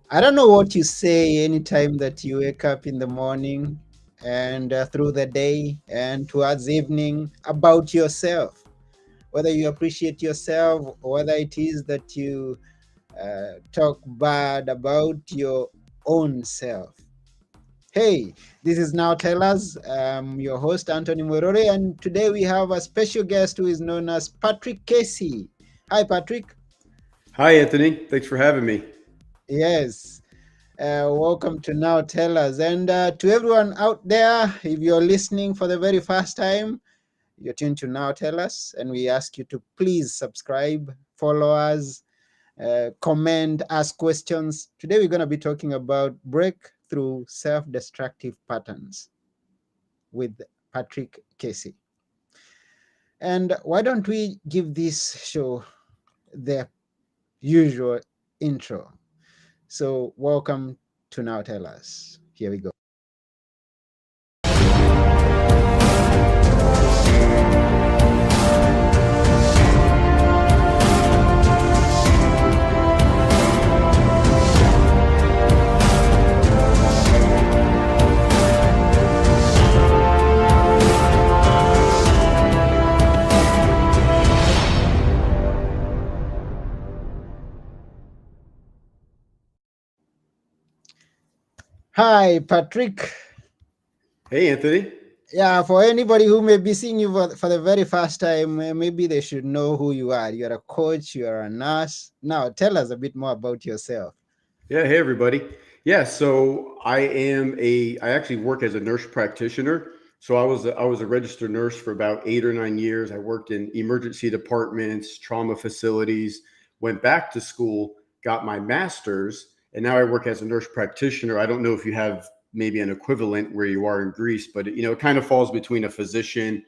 I don't know what you say anytime that you wake up in the morning and through the day and towards evening about yourself, whether you appreciate yourself or whether it is that you talk bad about your own self. Hey, this is Now Tell Us. I'm your host, Anthony Morore, and today we have a special guest who is known as Patrick Casey. Hi, Patrick. Hi, Anthony. Thanks for having me. Yes. Welcome to Now Tell Us. And to everyone out there, if you're listening for the very first time, you're tuned to Now Tell Us, and we ask you to please subscribe, follow us, comment, ask questions. Today, we're going to be talking about breakthrough self destructive patterns with Patrick Casey. And why don't we give this show the usual intro? So, welcome to Now Tell Us. Here we go. Hi, Patrick. Hey, Anthony. Yeah, for anybody who may be seeing you for the very first time, maybe they should know who you are. You're a coach, you're a nurse. Now, tell us a bit more about yourself. Yeah, hey, everybody. Yeah, so I actually work as a nurse practitioner. So I was a registered nurse for about 8 or 9 years. I worked in emergency departments, trauma facilities, went back to school, got my master's, and now I work as a nurse practitioner. I don't know if you have maybe an equivalent where you are in Greece, but it kind of falls between a physician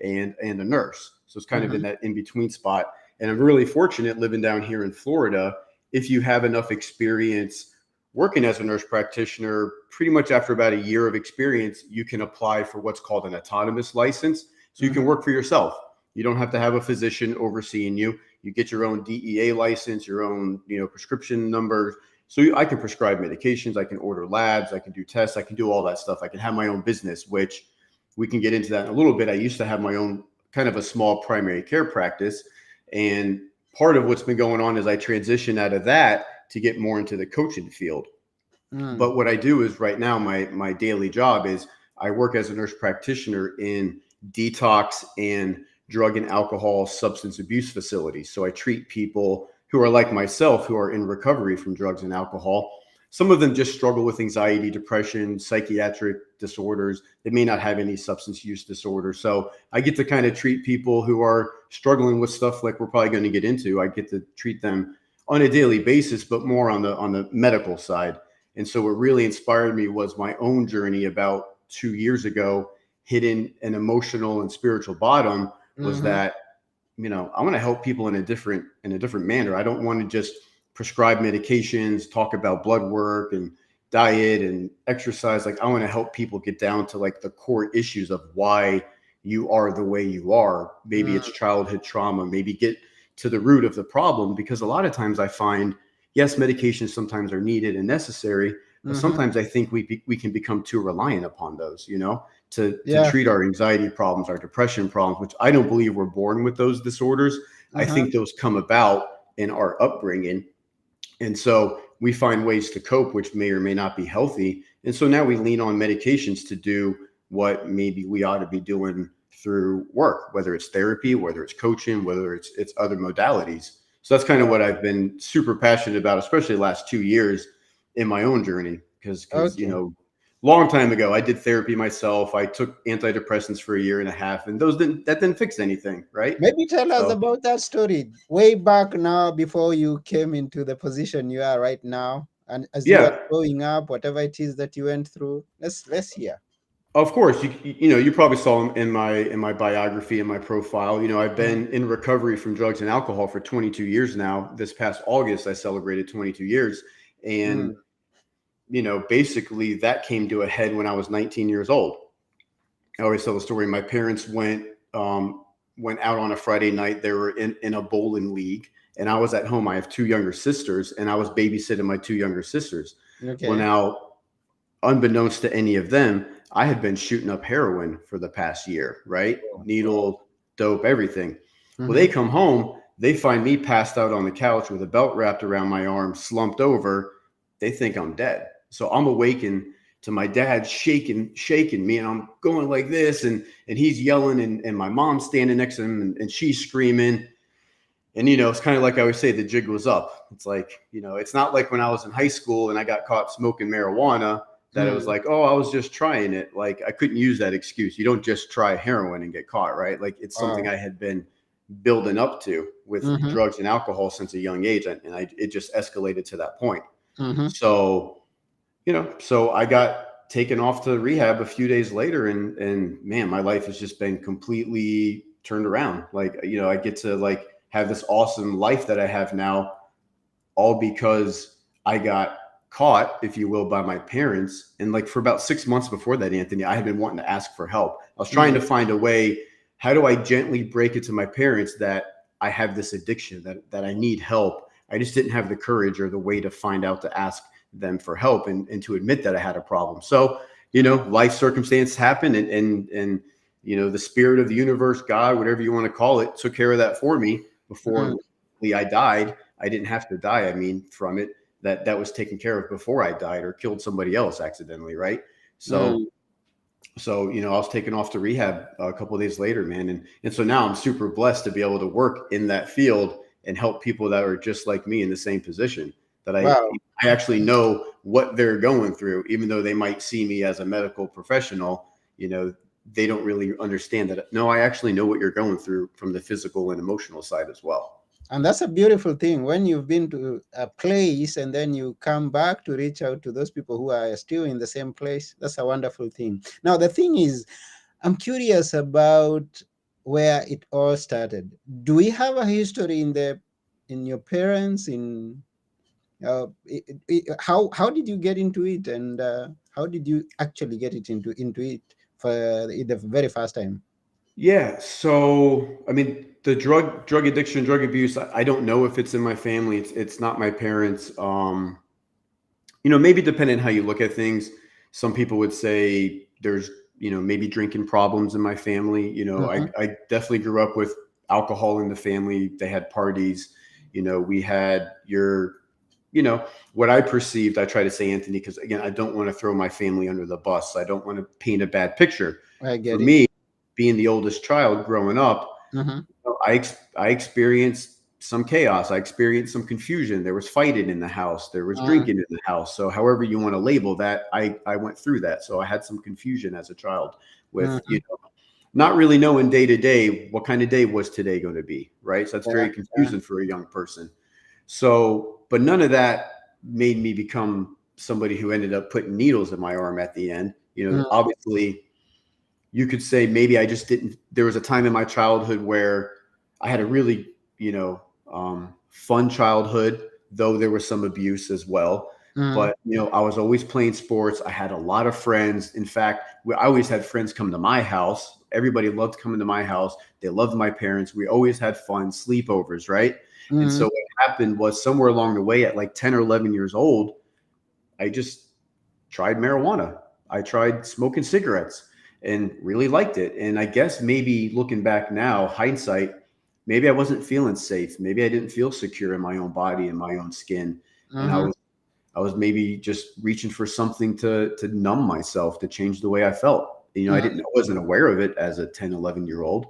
and a nurse. So it's kind of in Mm-hmm. that in between spot. And I'm really fortunate living down here in Florida. If you have enough experience working as a nurse practitioner, pretty much after about a year of experience, you can apply for what's called an autonomous license. So you can Mm-hmm. work for yourself. You don't have to have a physician overseeing you. You get your own DEA license, your own prescription number. So I can prescribe medications, I can order labs, I can do tests, I can do all that stuff. I can have my own business, which we can get into that in a little bit. I used to have my own kind of a small primary care practice. And part of what's been going on is I transitioned out of that to get more into the coaching field. Mm. But what I do is right now, my daily job is I work as a nurse practitioner in detox and drug and alcohol substance abuse facilities. So I treat people who are like myself, who are in recovery from drugs and alcohol. Some of them just struggle with anxiety, depression, psychiatric disorders. They may not have any substance use disorder. So I get to kind of treat people who are struggling with stuff like we're probably going to get into. I get to treat them on a daily basis, but more on the medical side. And so what really inspired me was my own journey about 2 years ago, hitting an emotional and spiritual bottom. Was Mm-hmm. that I want to help people in a different manner. I don't want to just prescribe medications, talk about blood work and diet and exercise. Like I want to help people get down to like the core issues of why you are the way you are. Maybe it's childhood trauma, maybe get to the root of the problem, because a lot of times I find, yes, medications sometimes are needed and necessary, but Mm-hmm. sometimes I think we can become too reliant upon those, to Yeah. treat our anxiety problems, our depression problems, which I don't believe we're born with those disorders. I Uh-huh. think those come about in our upbringing. And so we find ways to cope, which may or may not be healthy. And so now we lean on medications to do what maybe we ought to be doing through work, whether it's therapy, whether it's coaching, whether it's other modalities. So that's kind of Yeah. what I've been super passionate about, especially the last 2 years in my own journey. Because Okay. long time ago I did therapy myself. I took antidepressants for a year and a half, and that didn't fix anything, right? Maybe tell us So about that story way back now before you came into the position you are right now. And as you were yeah. growing up, whatever it is that you went through, let's hear. Of course, you probably saw in my biography, in my profile. I've Mm-hmm. been in recovery from drugs and alcohol for 22 years now. This past August, I celebrated 22 years, and basically that came to a head when I was 19 years old. I always tell the story. My parents went out on a Friday night. They were in a bowling league, and I was at home. I have two younger sisters, and I was babysitting my two younger sisters. Well, Okay. now, unbeknownst to any of them, I had been shooting up heroin for the past year, right? Oh, wow. Needle, dope, everything. Well, they Mm-hmm. come home, they find me passed out on the couch with a belt wrapped around my arm, slumped over. They think I'm dead. So I'm awakened to my dad shaking me, and I'm going like this, and he's yelling, and my mom's standing next to him, and she's screaming. And it's kind of like I always say, the jig was up. It's like, it's not like when I was in high school and I got caught smoking marijuana that it was Mm. like, oh, I was just trying it. Like, I couldn't use that excuse. You don't just try heroin and get caught, right? Like, it's something Wow. I had been building up to with Mm-hmm. drugs and alcohol since a young age, and it just escalated to that point. Mm-hmm. So, so I got taken off to rehab a few days later, and man, my life has just been completely turned around. Like, I get to like have this awesome life that I have now, all because I got caught, if you will, by my parents. And like for about 6 months before that, Anthony, I had been wanting to ask for help. I was trying Mm. to find a way. How do I gently break it to my parents that I have this addiction, that I need help? I just didn't have the courage or the way to find out to ask them for help, and to admit that I had a problem. So, life circumstances happen, and the spirit of the universe, God, whatever you want to call it, took care of that for me Mm. before I died. I didn't have to die. I mean, from it, that was taken care of before I died or killed somebody else accidentally, right? So Mm. I was taken off to rehab a couple of days later, man, and so now I'm super blessed to be able to work in that field and help people that are just like me in the same position. That Wow. I actually know what they're going through, even though they might see me as a medical professional. You know, they don't really understand that. No, I actually know what you're going through from the physical and emotional side as well. And that's a beautiful thing when you've been to a place and then you come back to reach out to those people who are still in the same place. That's a wonderful thing. Now, the thing is, I'm curious about where it all started. Do we have a history in your parents in how did you get into it, and how did you actually get it into it for the very first time? Yeah. So, I mean, the drug addiction, drug abuse, I don't know if it's in my family. It's not my parents. Maybe depending on how you look at things, some people would say there's, maybe drinking problems in my family. Mm-hmm. I definitely grew up with alcohol in the family. They had parties. We had you know, what I perceived, I try to say, Anthony, because again, I don't want to throw my family under the bus. I don't want to paint a bad picture. I For get it. me, being the oldest child growing up, Mm-hmm. I experienced some chaos. I experienced some confusion. There was fighting in the house. There was Mm-hmm. drinking in the house. So, however you want to label that, I went through that. So, I had some confusion as a child with Mm-hmm. not really knowing day to day what kind of day was today going to be, right? So that's Yeah, very yeah. confusing for a young person. So, but none of that made me become somebody who ended up putting needles in my arm at the end. Mm-hmm. Obviously, you could say maybe I just didn't. There was a time in my childhood where I had a really, fun childhood, though there was some abuse as well. Mm-hmm. But I was always playing sports. I had a lot of friends. In fact, I always had friends come to my house. Everybody loved coming to my house. They loved my parents. We always had fun sleepovers, right? And so Mm-hmm. what happened was somewhere along the way, at like 10 or 11 years old, I just tried marijuana. I tried smoking cigarettes and really liked it. And I guess maybe looking back now, hindsight, maybe I wasn't feeling safe. Maybe I didn't feel secure in my own body and my own skin. And Mm-hmm. I was maybe just reaching for something to numb myself, to change the way I felt. I wasn't aware of it as a 10, 11-year old.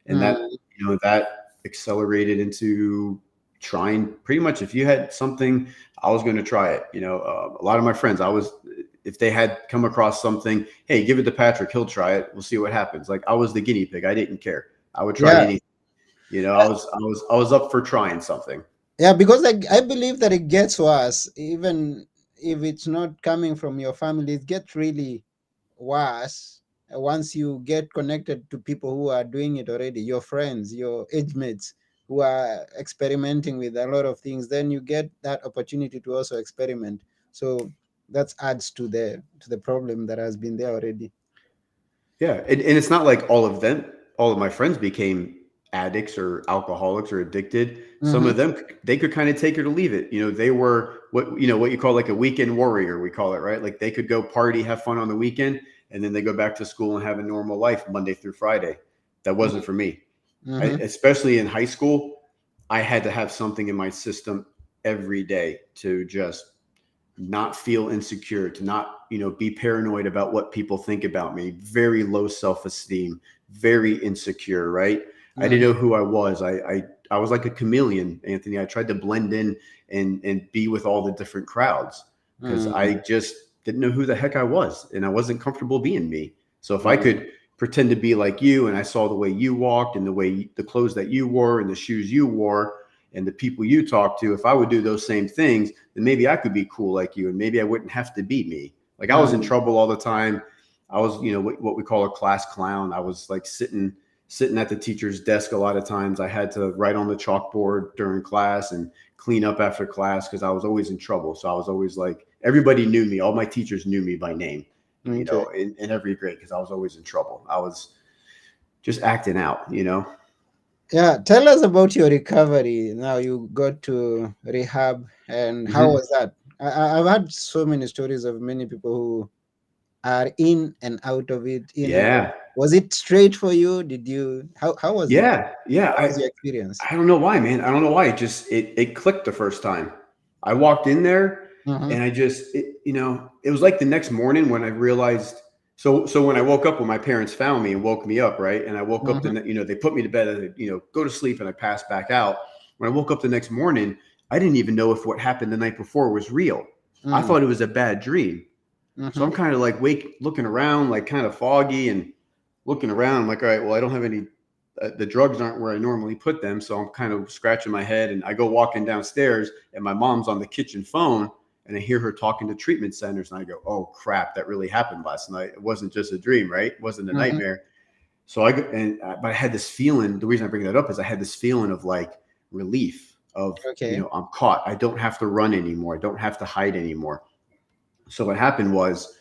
And Mm-hmm. that accelerated into trying pretty much if you had something, I was going to try it. A lot of my friends, if they had come across something, hey, give it to Patrick, he'll try it. We'll see what happens. Like I was the guinea pig. I didn't care. I would try Yeah. anything. I was up for trying something. Yeah, because I believe that it gets worse. Even if it's not coming from your family, it gets really worse once you get connected to people who are doing it already, your friends, your age mates who are experimenting with a lot of things. Then you get that opportunity to also experiment. So that adds to the problem that has been there already. Yeah, and it's not like all of my friends became addicts or alcoholics or addicted. Some Mm-hmm. of them, they could kind of take it or leave it. They were what you call like a weekend warrior, we call it, right? Like they could go party, have fun on the weekend, and then they go back to school and have a normal life Monday through Friday. That wasn't for me. Mm-hmm. Especially in high school, I had to have something in my system every day to just not feel insecure, to not, be paranoid about what people think about me, very low self-esteem, very insecure, right? I didn't know who I was. I was like a chameleon, Anthony. I tried to blend in and be with all the different crowds because I Mm-hmm. just didn't know who the heck I was and I wasn't comfortable being me. So if I Mm-hmm. could pretend to be like you and I saw the way you walked and the clothes that you wore and the shoes you wore and the people you talked to, if I would do those same things, then maybe I could be cool like you and maybe I wouldn't have to be me. Like I was in Mm-hmm. trouble all the time. I was, what we call a class clown. I was like sitting at the teacher's desk a lot of times. I had to write on the chalkboard during class and clean up after class because I was always in trouble. So I was always like, everybody knew me. All my teachers knew me by name, Okay. in every grade because I was always in trouble. I was just acting out. Yeah, tell us about your recovery. Now you got to rehab, and how Hmm. was that? I've had so many stories of many people who are in and out of it. Yeah. Was it straight for you? Did you? How was it? Yeah. Yeah. How was your experience? I don't know why, man. I don't know why. It clicked the first time. I walked in there Mm-hmm. and it was like the next morning when I realized. So when I woke up, when my parents found me and woke me up, right? And I woke up, Mm-hmm. they put me to bed, and go to sleep, and I passed back out. When I woke up the next morning, I didn't even know if what happened the night before was real. I thought it was a bad dream. So Mm-hmm. I'm kind of like looking around, like kind of foggy and looking around. I'm like, all right, well, I don't have any, the drugs aren't where I normally put them. So I'm kind of scratching my head and I go walking downstairs and my mom's on the kitchen phone and I hear her talking to treatment centers. And I go, oh crap, that really happened last night. It wasn't just a dream, right? It wasn't a Mm-hmm. nightmare. So but I had this feeling, the reason I bring that up is I had this feeling of like relief of, Okay. I'm caught. I don't have to run anymore. I don't have to hide anymore. So what happened was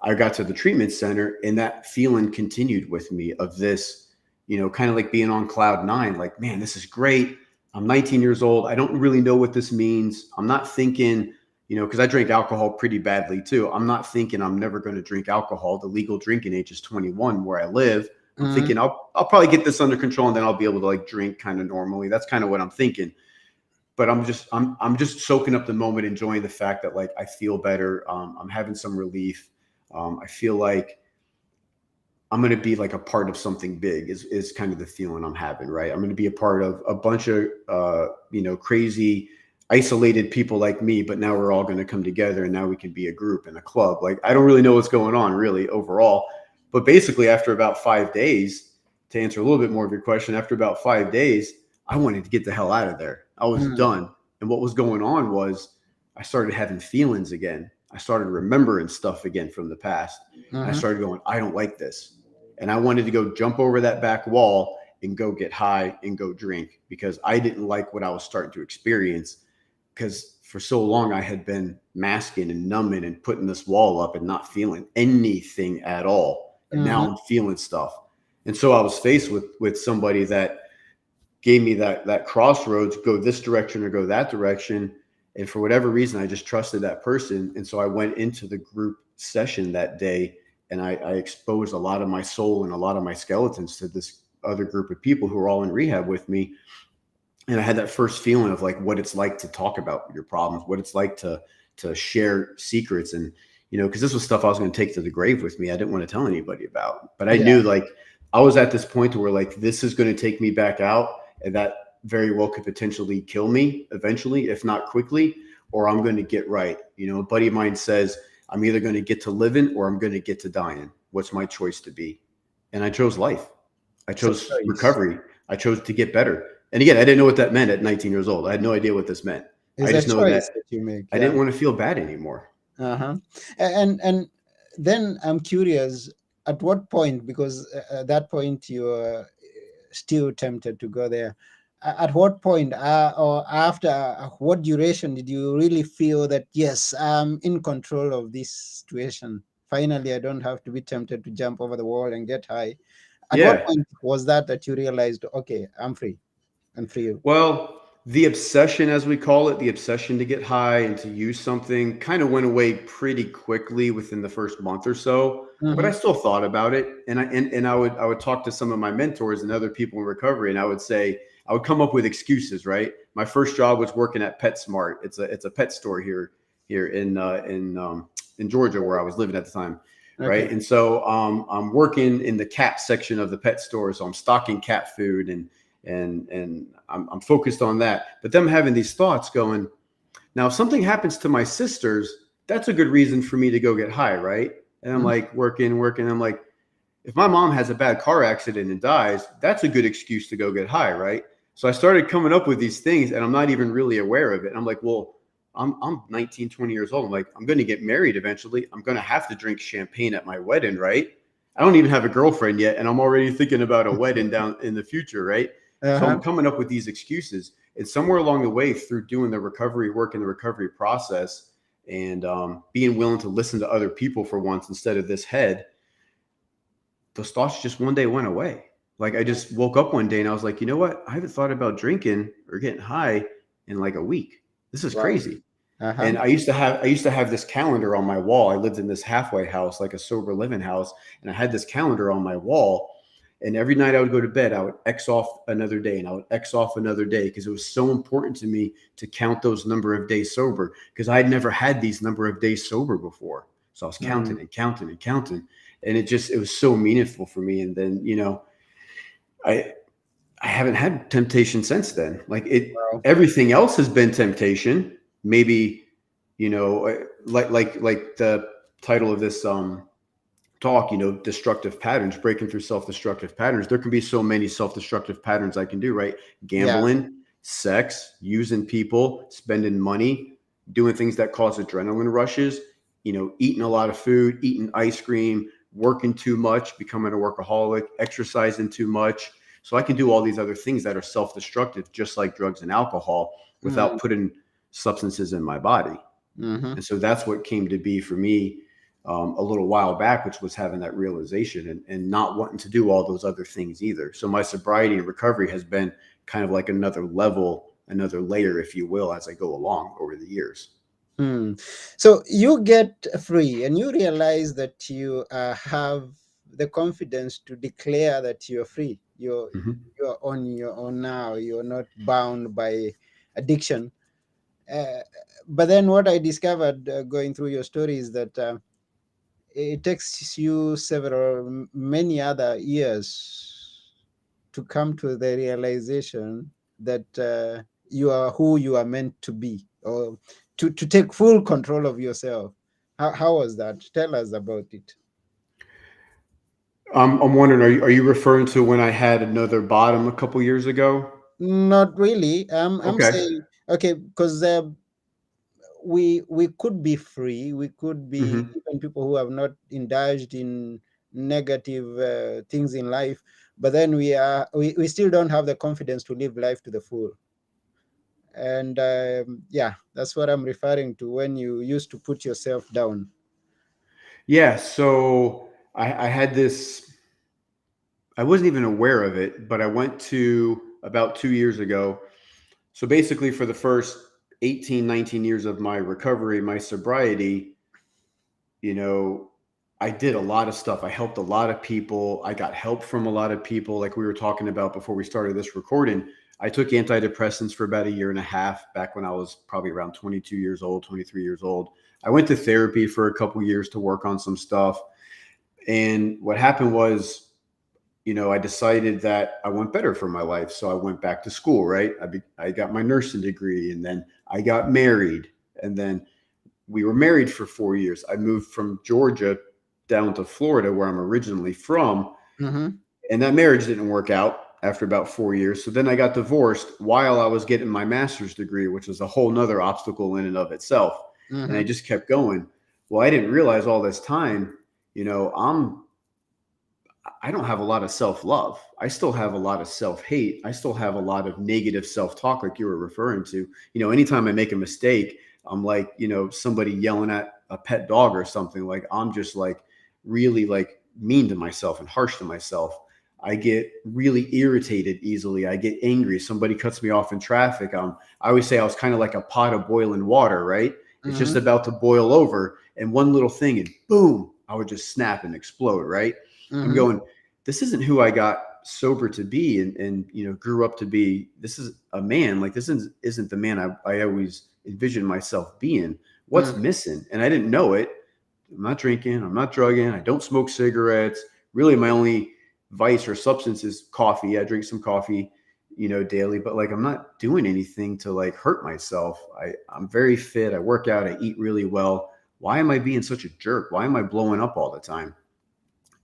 I got to the treatment center and that feeling continued with me of this, kind of like being on cloud nine, like, man, this is great. I'm 19 years old. I don't really know what this means. I'm not thinking, because I drink alcohol pretty badly too. I'm not thinking I'm never going to drink alcohol. The legal drinking age is 21 where I live. I'm Mm-hmm. thinking I'll probably get this under control and then I'll be able to like drink kind of normally. That's kind of what I'm thinking. But I'm just soaking up the moment, enjoying the fact that like I feel better. I'm having some relief. I feel like I'm going to be like a part of something big is kind of the feeling I'm having, right? I'm going to be a part of a bunch of, crazy, isolated people like me, but now we're all going to come together and now we can be a group and a club. Like, I don't really know what's going on really overall, but basically after about 5 days, to answer a little bit more of your question, after about 5 days, I wanted to get the hell out of there. I was done. And what was going on was I started having feelings again. I started remembering stuff again from the past. And I Mm-hmm. started going, I don't like this. And I wanted to go jump over that back wall and go get high and go drink because I didn't like what I was starting to experience because for so long I had been masking and numbing and putting this wall up and not feeling anything at all. And now Mm-hmm. I'm feeling stuff. And so I was faced with somebody that gave me that crossroads, go this direction or go that direction. And for whatever reason, I just trusted that person. And so I went into the group session that day and I exposed a lot of my soul and a lot of my skeletons to this other group of people who were all in rehab with me. And I had that first feeling of like what it's like to talk about your problems, what it's like to share secrets. And, because this was stuff I was going to take to the grave with me. I didn't want to tell anybody about, but I Yeah. knew like I was at this point where like this is going to take me back out and that very well could potentially kill me eventually, if not quickly, or I'm going to get right. A buddy of mine says, I'm either going to get to living or I'm going to get to dying. What's my choice to be? And I chose life. I It's a chose choice. recovery. I chose to get better. And again, I didn't know what that meant at 19 years old. I had no idea what this meant. I It's a just know that choice that you make. I Yeah. didn't want to feel bad anymore. Uh-huh. And then I'm curious, at what point, because at that point you are still tempted to go there. At what point, or after what duration did you really feel that yes, I'm in control of this situation? Finally, I don't have to be tempted to jump over the wall and get high. At what Yeah. point was that you realized, okay, I'm free and free you? Well, the obsession, as we call it, the obsession to get high and to use something kind of went away pretty quickly within the first month or so. But I Mm-hmm. still thought about it, and I would talk to some of my mentors and other people in recovery, and I would say I would come up with excuses. Right, my first job was working at PetSmart. It's a pet store here in Georgia where I was living at the time. Okay. Right, and so I'm working in the cat section of the pet store, so I'm stocking cat food and I'm focused on that. But them having these thoughts going, now if something happens to my sisters, that's a good reason for me to go get high, right? And I'm Mhm. like working. I'm like, if my mom has a bad car accident and dies, that's a good excuse to go get high, right? So I started coming up with these things and I'm not even really aware of it. I'm like, well, I'm 19, 20 years old. I'm like, I'm going to get married eventually. I'm going to have to drink champagne at my wedding, right? I don't even have a girlfriend yet. And I'm already thinking about a wedding down in the future, right? So I'm Uh-huh. coming up with these excuses. And somewhere along the way through doing the recovery work in the recovery process and being willing to listen to other people for once instead of this head, those thoughts just one day went away. Like I just woke up one day and I was like, you know what? I haven't thought about drinking or getting high in like a week. This is Wow. crazy. Uh-huh. And I used to have this calendar on my wall. I lived in this halfway house, like a sober living house, and I had this calendar on my wall. And every night I would go to bed, I would X off another day and I would X off another day because it was so important to me to count those number of days sober because I had never had these number of days sober before. So I was counting Mm. and counting and counting. And it was so meaningful for me. And then, I I haven't had temptation since then. Like Wow. everything else has been temptation. Maybe, like the title of this talk, destructive patterns, breaking through self-destructive patterns. There can be so many self-destructive patterns I can do, right? Yeah. Gambling, sex, using people, spending money, doing things that cause adrenaline rushes, eating a lot of food, eating ice cream, working too much, becoming a workaholic, exercising too much. So I can do all these other things that are self-destructive, just like drugs and alcohol, without Mm. putting substances in my body. Mm-hmm. And so that's what came to be for me a little while back, which was having that realization and not wanting to do all those other things either. So my sobriety and recovery has been kind of like another level, another layer, if you will, as I go along over the years. Hmm. So you get free and you realize that you have the confidence to declare that you're free. Mhm. You're on your own now. You're not bound by addiction. Uh, but then what I discovered going through your story is that it takes you many other years to come to the realization that you are who you are meant to be, or to take full control of yourself. How was that? Tell us about it. I'm wondering, are you referring to when I had another bottom a couple years ago? Not really. I'm Okay. saying, okay, because we could be free. We could be Hmm. even people who have not indulged in negative things in life, but then we still don't have the confidence to live life to the full. And yeah, that's what I'm referring to when you used to put yourself down. Yeah. So I had this. I wasn't even aware of it, but I went to about 2 years ago. So basically, for the first 18, 19 years of my recovery, my sobriety, you know, I did a lot of stuff. I helped a lot of people. I got help from a lot of people, like we were talking about before we started this recording. I took antidepressants for about a year and a half back when I was probably around 22 years old, 23 years old. I went to therapy for a couple years to work on some stuff. And what happened was, I decided that I want better for my life. So I went back to school, right? I got my nursing degree and then I got married. And then we were married for 4 years. I moved from Georgia down to Florida, where I'm originally from. Mm-hmm. And that marriage didn't work out after about 4 years. So then I got divorced while I was getting my master's degree, which was a whole nother obstacle in and of itself. And I Mm-hmm. just kept going. Well, I didn't realize all this time, you know, I'm I don't have a lot of self love. I still have a lot of self hate. I still have a lot of negative self talk, like you were referring to. Anytime I make a mistake, I'm like, somebody yelling at a pet dog or something. Like, I'm just like really like mean to myself and harsh to myself. I get really irritated easily. I get angry. Somebody cuts me off in traffic. I always say I was kind of like a pot of boiling water, right? It's just Mm-hmm. about to boil over, and one little thing, and boom, I would just snap and explode, right? I'm Mm-hmm. going, this isn't who I got sober to be and grew up to be. This is a man. Like, this isn't the man I always envisioned myself being. What's Mm-hmm. missing? And I didn't know it. I'm not drinking. I'm not drugging. I don't smoke cigarettes. Really, my only vice or substance is coffee. I drink some coffee, daily, but like I'm not doing anything to like hurt myself. I'm very fit. I work out. I eat really well. Why am I being such a jerk? Why am I blowing up all the time?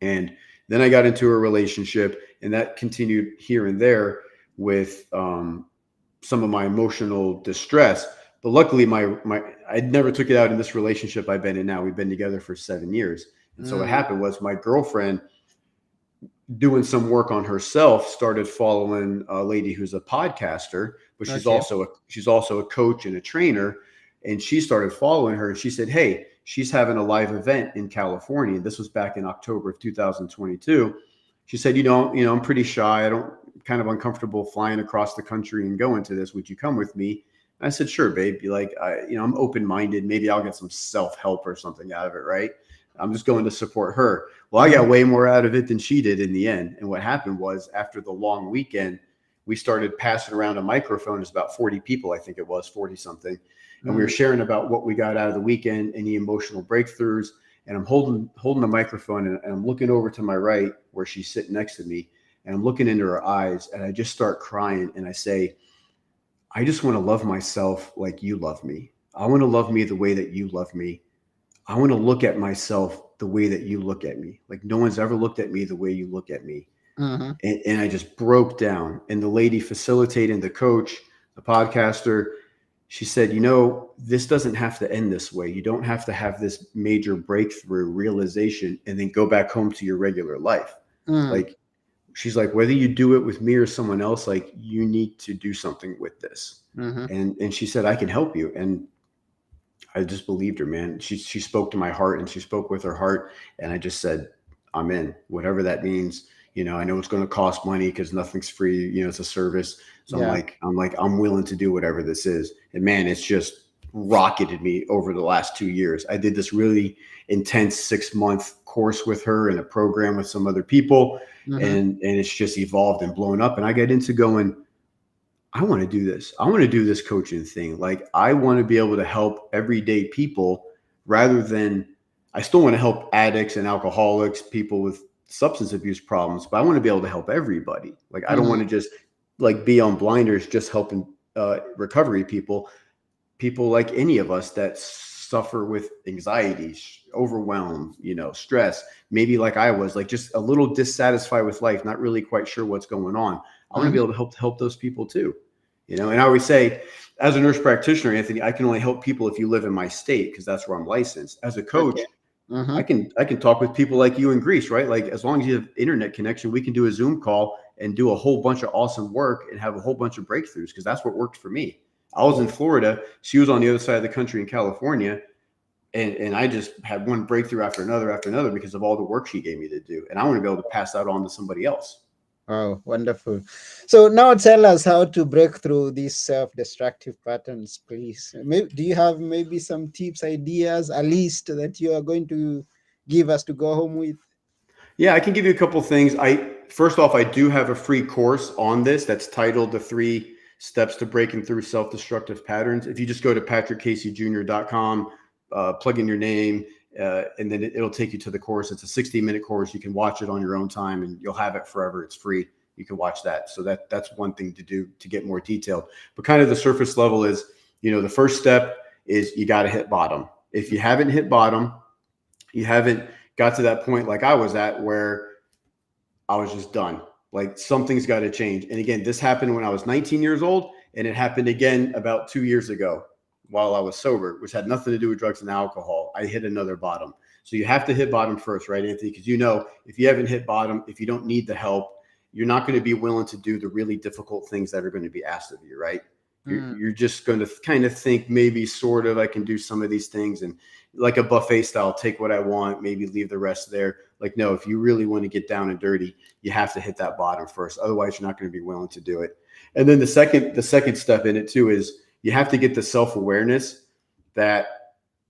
And then I got into a relationship, and that continued here and there with some of my emotional distress. But luckily, my I never took it out in this relationship I've been in now. We've been together for 7 years, and so what Mm. happened was my girlfriend, doing some work on herself, started following a lady who's a podcaster, but Okay. she's also a coach and a trainer. And she started following her, and she said, "Hey, she's having a live event in California." This was back in October of 2022. She said, I'm pretty shy. I don't kind of uncomfortable flying across the country and going to this. Would you come with me? And I said, "Sure, babe. Be like, I'm open minded. Maybe I'll get some self help or something out of it, right? I'm just going to support her." Well, I Mm-hmm. got way more out of it than she did in the end. And what happened was, after the long weekend, we started passing around a microphone. It's about 40 people, I think it was 40 something. And we were Mm. sharing about what we got out of the weekend, any emotional breakthroughs. And I'm holding the microphone, and I'm looking over to my right where she's sitting next to me. And I'm looking into her eyes, and I just start crying. And I say, "I just want to love myself like you love me. I want to love me the way that you love me. I want to look at myself the way that you look at me. Like, no one's ever looked at me the way you look at me." Mm-hmm. And I just broke down. And the lady facilitating, the coach, the podcaster, she said, this doesn't have to end this way. You don't have to have this major breakthrough realization and then go back home to your regular life. Mm. Like, she's like, whether you do it with me or someone else, like, you need to do something with this. Mm-hmm. And she said, "I can help you." And I just believed her, man. She spoke to my heart, and she spoke with her heart. And I just said, "I'm in, whatever that means." I know it's going to cost money because nothing's free. It's a service. So Yeah. I'm willing to do whatever this is. And man, it's just rocketed me over the last 2 years. I did this really intense 6-month course with her and a program with some other people. Mm-hmm. And it's just evolved and blown up. And I get into going, I want to do this. I want to do this coaching thing. Like, I want to be able to help everyday people rather than, I still want to help addicts and alcoholics, people with substance abuse problems, but I want to be able to help everybody. Like, I don't Mm-hmm. want to just like be on blinders, just helping recovery people like any of us that suffer with anxiety, overwhelm, stress, maybe like I was, like, just a little dissatisfied with life, not really quite sure what's going on. I want to be Mm-hmm. able to help those people too. And I always say, as a nurse practitioner, Anthony, I can only help people if you live in my state, because that's where I'm licensed. As a Okay. coach, Mm-hmm. I can talk with people like you in Greece, right? Like, as long as you have internet connection, we can do a Zoom call and do a whole bunch of awesome work and have a whole bunch of breakthroughs, because that's what worked for me. I was in Yeah. Florida. She was on the other side of the country in California. And I just had one breakthrough after another because of all the work she gave me to do. And I want to be able to pass that on to somebody else. Oh, wonderful. So now tell us how to break through these self-destructive patterns, please. Do you have maybe some tips, ideas, a list that you are going to give us to go home with? Yeah, I can give you a couple things. First off, I do have a free course on this that's titled "The 3 Steps to Breaking Through Self-Destructive Patterns." If you just go to patrickcaseyjr.com, plug in your name, and then it'll take you to the course. It's a 60-minute course. You can watch it on your own time, and you'll have it forever. It's free. You can watch that. So that's one thing to do to get more detailed. But kind of the surface level is, the first step is you got to hit bottom. If you haven't hit bottom, you haven't got to that point like I was at, where I was just done. Like, something's got to change. And again, this happened when I was 19 years old, and it happened again about 2 years ago while I was sober, which had nothing to do with drugs and alcohol. I hit another bottom. So you have to hit bottom first, right, Anthony? Because if you haven't hit bottom, if you don't need the help, you're not going to be willing to do the really difficult things that are going to be asked of you, right? Mm. You're just going to kind of think maybe sort of I can do some of these things and like a buffet style, take what I want, maybe leave the rest there. Like, no, if you really want to get down and dirty, you have to hit that bottom first. Otherwise, you're not going to be willing to do it. And then the second step in it too is you have to get the self-awareness that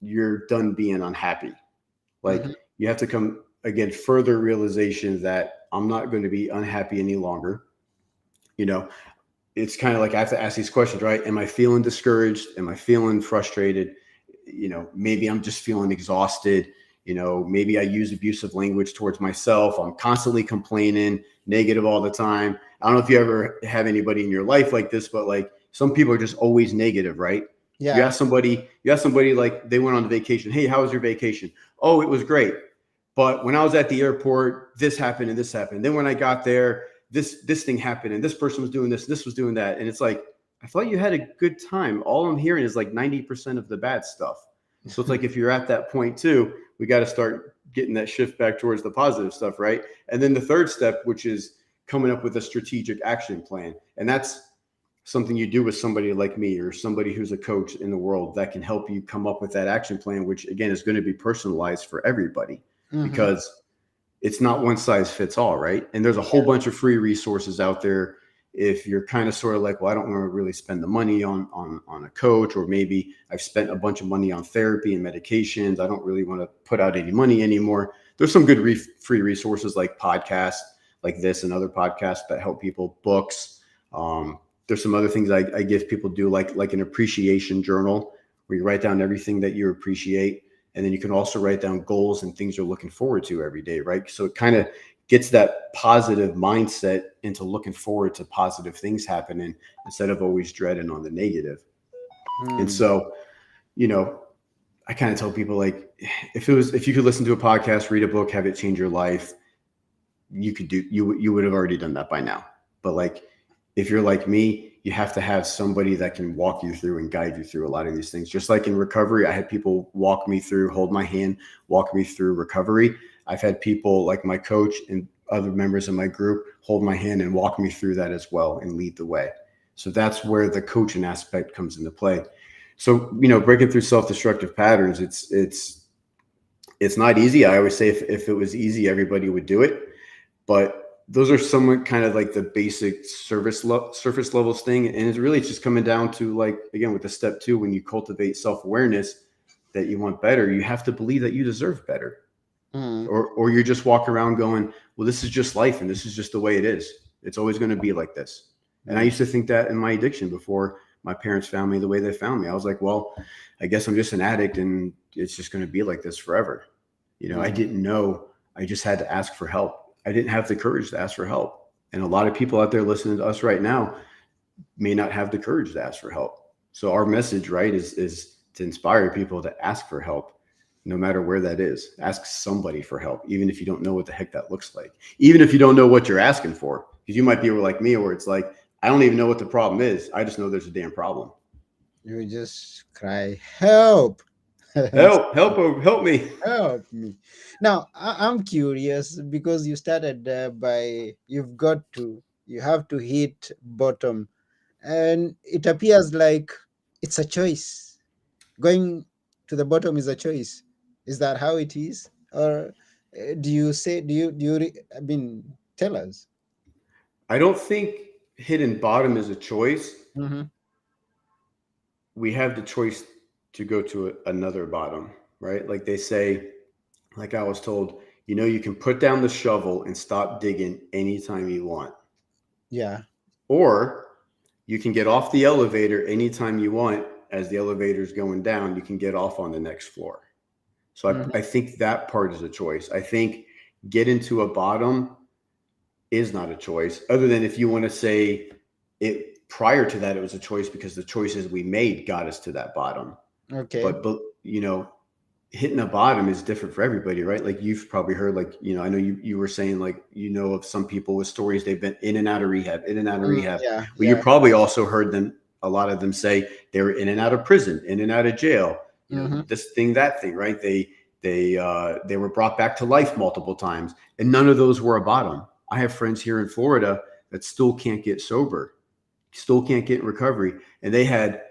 you're done being unhappy. Like Mhm. you have to come again, further realization that I'm not going to be unhappy any longer. You know, it's kind of like I have to ask these questions, right? Am I feeling discouraged? Am I feeling frustrated? Maybe I'm just feeling exhausted. Maybe I use abusive language towards myself. I'm constantly complaining, negative all the time. I don't know if you ever have anybody in your life like this, but like some people are just always negative, right? You Yeah. ask somebody, like they went on a vacation. Hey, how was your vacation? Oh, it was great. But when I was at the airport, this happened and this happened. Then when I got there, this thing happened and this person was doing this was doing that. And it's like, I thought you had a good time. All I'm hearing is like 90% of the bad stuff. So it's like if you're at that point too, we got to start getting that shift back towards the positive stuff, right? And then the third step, which is coming up with a strategic action plan. And that's something you do with somebody like me or somebody who's a coach in the world that can help you come up with that action plan, which again is going to be personalized for everybody Mhm. because it's not one size fits all, right? And there's a whole bunch of free resources out there. If you're kind of sort of like, well, I don't want to really spend the money on a coach, or maybe I've spent a bunch of money on therapy and medications, I don't really want to put out any money anymore. There's some good free resources like podcasts like this and other podcasts that help people, books. There's some other things I give people do like an appreciation journal where you write down everything that you appreciate. And then you can also write down goals and things you're looking forward to every day, right? So it kind of gets that positive mindset into looking forward to positive things happening instead of always dreading on the negative. And Mm. so, you know, I kind of tell people like, if you could listen to a podcast, read a book, have it change your life, you would have already done that by now. But like, if you're like me, you have to have somebody that can walk you through and guide you through a lot of these things. Just like in recovery, I had people walk me through, hold my hand, walk me through recovery. I've had people like my coach and other members of my group hold my hand and walk me through that as well and lead the way. So that's where the coaching aspect comes into play. So, breaking through self-destructive patterns, it's not easy. I always say if it was easy, everybody would do it. But those are somewhat kind of like the basic surface levels thing. And it's really just coming down to, like, again, with the step 2, when you cultivate self-awareness that you want better, you have to believe that you deserve better. Mm. Or you're just walking around going, well, this is just life and this is just the way it is. It's always going to be like this. And I Mm. used to think that in my addiction before my parents found me the way they found me. I was like, well, I guess I'm just an addict and it's just going to be like this forever. I Mm. didn't know. I just had to ask for help. I didn't have the courage to ask for help. And a lot of people out there listening to us right now may not have the courage to ask for help. So our message, right, is to inspire people to ask for help, no matter where that is. Ask somebody for help, even if you don't know what the heck that looks like. Even if you don't know what you're asking for, because you might be like me, where it's like, I don't even know what the problem is. I just know there's a damn problem. You just cry, help. Help me. Help me. Now, I'm curious because you started by you have to hit bottom, and it appears like it's a choice. Going to the bottom is a choice. Is that how it is? Or do you say, I mean, tell us. I don't think hitting bottom is a choice. Mm-hmm. We have the choice to go to another bottom, right? Like they say, like I was told, you can put down the shovel and stop digging anytime you want. Yeah. Or you can get off the elevator anytime you want. As the elevator is going down, you can get off on the next floor. So Mm-hmm. I think that part is a choice. I think getting to a bottom is not a choice, other than if you want to say it prior to that, it was a choice because the choices we made got us to that bottom. Okay. But hitting a bottom is different for everybody, right? Like you've probably heard, like, I know you were saying, like, of some people with stories, they've been in and out of rehab, in and out of Mm, rehab. yeah. Well, you Yeah. probably also heard a lot of them say they were in and out of prison, in and out of jail, Mm-hmm. this thing, that thing, right? They were brought back to life multiple times, and none of those were a bottom. I have friends here in Florida that still can't get sober. still can't get in recovery, and they had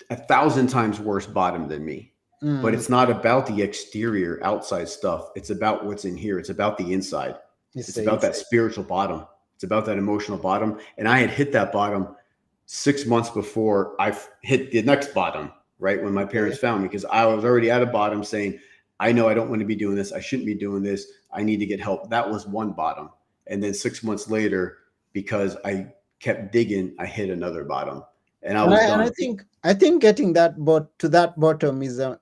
1,000 times worse bottom than me. But Mm. it's not about the exterior outside stuff. It's about what's in here. It's about the inside. It's It's a, about it's that a, spiritual bottom. It's about that emotional bottom. And I had hit that bottom 6 months before I hit the next bottom, right? When my parents okay. found me, because I was already at a bottom saying, I know I don't want to be doing this. I shouldn't be doing this. I need to get help. That was one bottom. And then 6 months later, because I kept digging, I hit another bottom and I And was I done. think getting to that bottom is a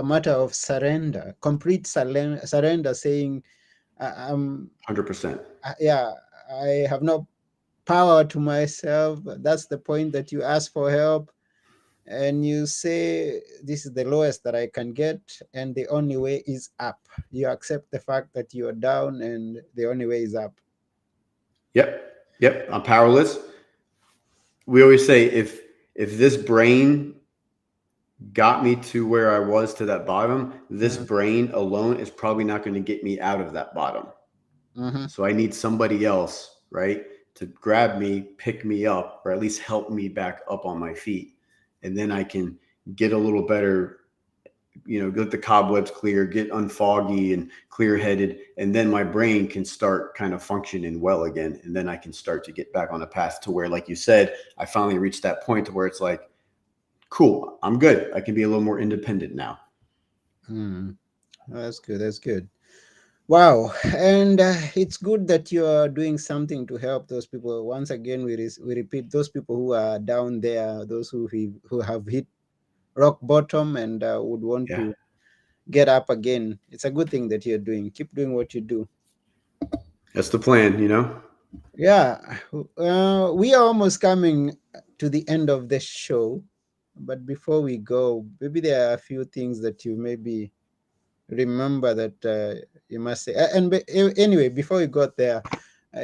matter of surrender, complete surrender, saying, I'm 100%. yeah, I have no power to myself. That's the point that you ask for help and you say, this is the lowest that I can get, and the only way is up. You accept the fact that you're down, and the only way is up. Yep. Yep. I'm powerless. We always say if this brain got me to where I was to that bottom, this Mm-hmm. brain alone is probably not going to get me out of that bottom. Mm-hmm. So I need somebody else, right, to grab me, pick me up, or at least help me back up on my feet. And then I can get a little better, get the cobwebs clear, get unfoggy and clear headed. And then my brain can start kind of functioning well again. And then I can start to get back on a path to where, like you said, I finally reached that point to where it's like, cool, I'm good. I can be a little more independent now. Mm. That's good. That's good. Wow. And it's good that you are doing something to help those people. Once again, we repeat, those people who are down there, those who have hit rock bottom and would want Yeah, to get up again. It's a good thing that you're doing. Keep doing what you do. that's the plan. Yeah, we are almost coming to the end of the show. But before we go, maybe there are a few things that you maybe remember that you must say. Anyway, before we got there,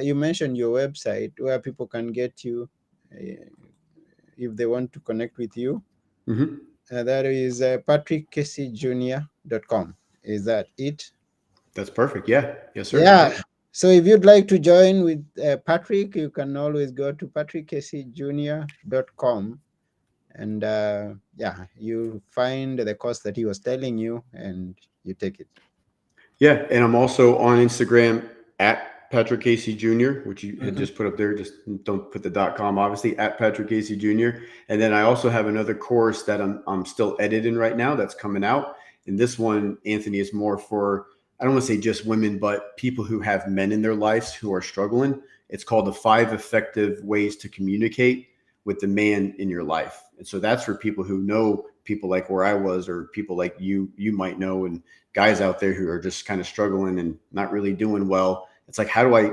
you mentioned your website where people can get you if they want to connect with you. Hmm. That is patrickcaseyjr.com. Is that it? That's perfect. Yeah. Yes, sir. Yeah. Yep. So if you'd like to join with Patrick, you can always go to patrickcaseyjr.com and yeah, you find the course that he was telling you and you take it. Yeah. And I'm also on Instagram at Patrick Casey Jr., which you had Mhm. just put up there. Just don't put the .com, obviously, at Patrick Casey Jr. And then I also have another course that I'm still editing right now that's coming out. And this one, Anthony, is more for, I don't want to say just women, but people who have men in their lives who are struggling. It's called the 5 Effective Ways to Communicate with the Man in Your Life. And so that's for people who know people like where I was, or people like you might know, and guys out there who are just kind of struggling and not really doing well. It's like, how do I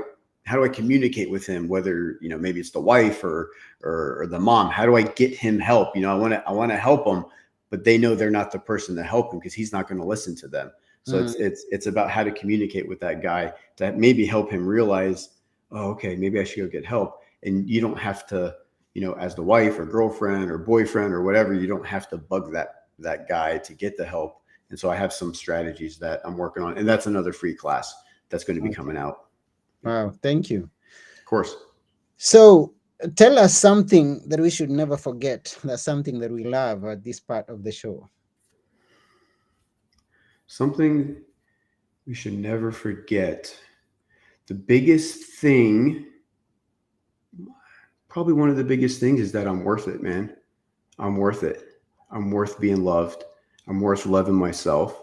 communicate with him? Whether, maybe it's the wife or the mom. How do I get him help? I want to help him, but they know they're not the person to help him because he's not going to listen to them. So Mm, it's about how to communicate with that guy to maybe help him realize, oh, okay, maybe I should go get help. And you don't have to, as the wife or girlfriend or boyfriend or whatever, you don't have to bug that guy to get the help. And so I have some strategies that I'm working on, and that's another free class that's going to be okay. coming out. Wow, thank you. Of course. So tell us something that we should never forget. That's something that we love at this part of the show. Something we should never forget. The biggest thing, probably one of the biggest things, is that I'm worth it, man. I'm worth it. I'm worth being loved. I'm worth loving myself.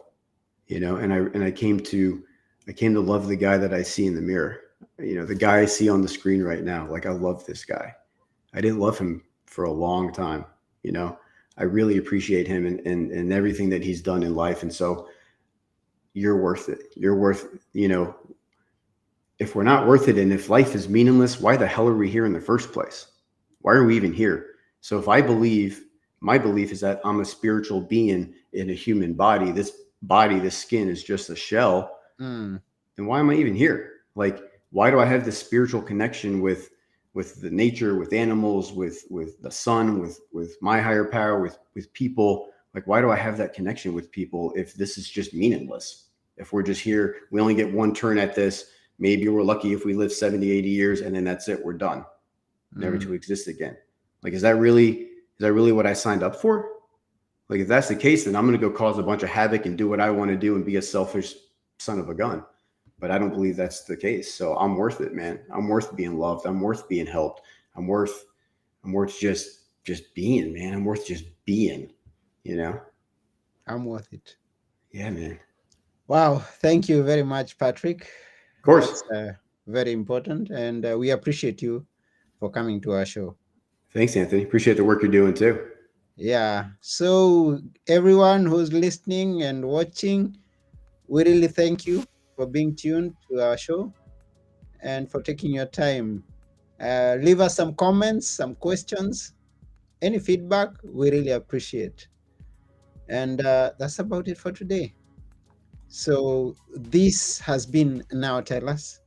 And I came to love the guy that I see in the mirror. The guy I see on the screen right now. Like, I love this guy. I didn't love him for a long time. You know, I really appreciate him and everything that he's done in life. And so you're worth it. You're worth, if we're not worth it, and if life is meaningless, why the hell are we here in the first place? Why are we even here? So if I believe, my belief is that I'm a spiritual being in a human body. This body, this skin is just a shell. Mm, Then why am I even here? Like, why do I have this spiritual connection with the nature, with animals, with the sun, with my higher power, with people? Like, why do I have that connection with people if this is just meaningless? If we're just here, we only get one turn at this. Maybe we're lucky if we live 70, 80 years, and then that's it, we're done. never to exist again. Like, is that really what I signed up for? Like, if that's the case, then I'm going to go cause a bunch of havoc and do what I want to do and be a selfish son of a gun. But I don't believe that's the case. So I'm worth it, man. I'm worth being loved. I'm worth being helped. I'm worth just being, man. I'm worth just being, you know? I'm worth it. Yeah, man. Wow. Thank you very much, Patrick. Of course. That's very important. And we appreciate you for coming to our show. Thanks, Anthony. Appreciate the work you're doing too. Yeah. So, everyone who's listening and watching, we really thank you for being tuned to our show and for taking your time. Leave us some comments, some questions, any feedback. We really appreciate. And that's about it for today. So, this has been Now Tell Us.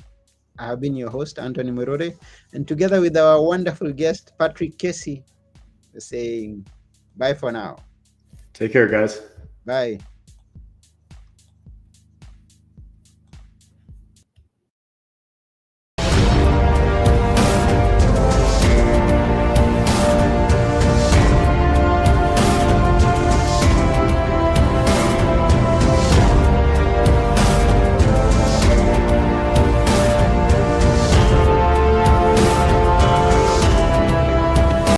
I have been your host, Anthony Murore, and together with our wonderful guest, Patrick Casey, saying bye for now. Take care, guys. Bye.